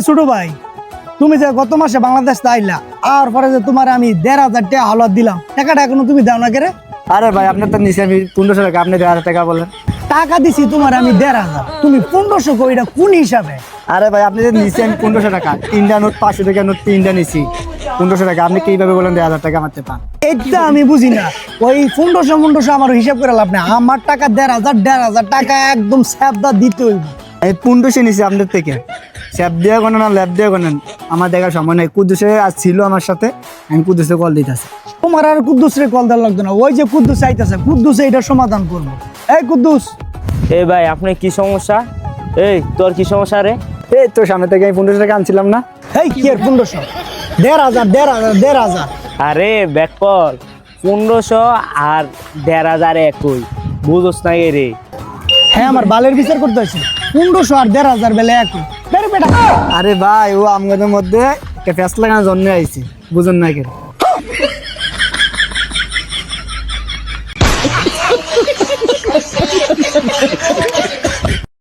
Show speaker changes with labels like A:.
A: ছোট ভাই, তুমি যে গত মাসে বাংলাদেশ আইলা আর পরে যে তোমার আমি ১,৫০০ টাকা হাওলাত দিলাম, টাকাটা এখনো তুমি দাও না কেরে?
B: আরে ভাই আপনার তো নিচে আমি ১৫০০ টাকা, আপনি ১,০০০ টাকা বলেন।
A: টাকা দিছি তোমার আমি ১,৫০০, তুমি ১৫০০ কই, এটা কোন হিসাবে?
B: আরে ভাই আপনি যে নিচে আমি ১৫০০ টাকা, ৩টা নোট ৫০০ টাকা নোট 3টা নিছি ১৫০০ টাকা, আপনি কিভাবে বলেন ১,০০০ টাকা মারতে পান?
A: এটা আমি বুঝি না। ওই ১৫০০ আমার হিসাব করে লাভ নেই, আমার টাকা ১,৫০০ টাকা একদম স্যাপদা দিতে হইব।
B: আমি ১৫০০ নিছি আপনার থেকে, স্যাপ দিয়ে গনেন না ল্যাব দিয়ে গনেন, আমার দেখার সময় নাই। কুদ্দুসে আজ ছিল আমার সাথে, আমি কুদ্দুসে কল দিতেছি।
A: তোমার আর কুদ্দুসরে কল দেওয়ার লাগতো না, ওই যে কুদ্দুস আইতাছে, কুদ্দুসে এটা সমাধান করবো। এই কুদ্দুস,
C: এই ভাই আপনার কি সমস্যা? এই তোর কি সমস্যা রে?
B: এই তো সামনে থেকে আমি ১৫০০ টাকা আনছিলাম না।
A: এই কি এর ১৫০০? ১,৫০০।
C: আরে ব্যাকল ১৫০০ আর ১,৫০০ একই, বুঝোস না রে?
A: হ্যাঁ, আমার বালের বিচার করতে হয়েছে। ১৫০০ আর ১,৫০০ বেলা একই। বেটা
B: আরে ভাই ও আমাদের মধ্যে একটা ফ্যাসলা লাগানোর জন্য আইছি, বুঝুন না কেন?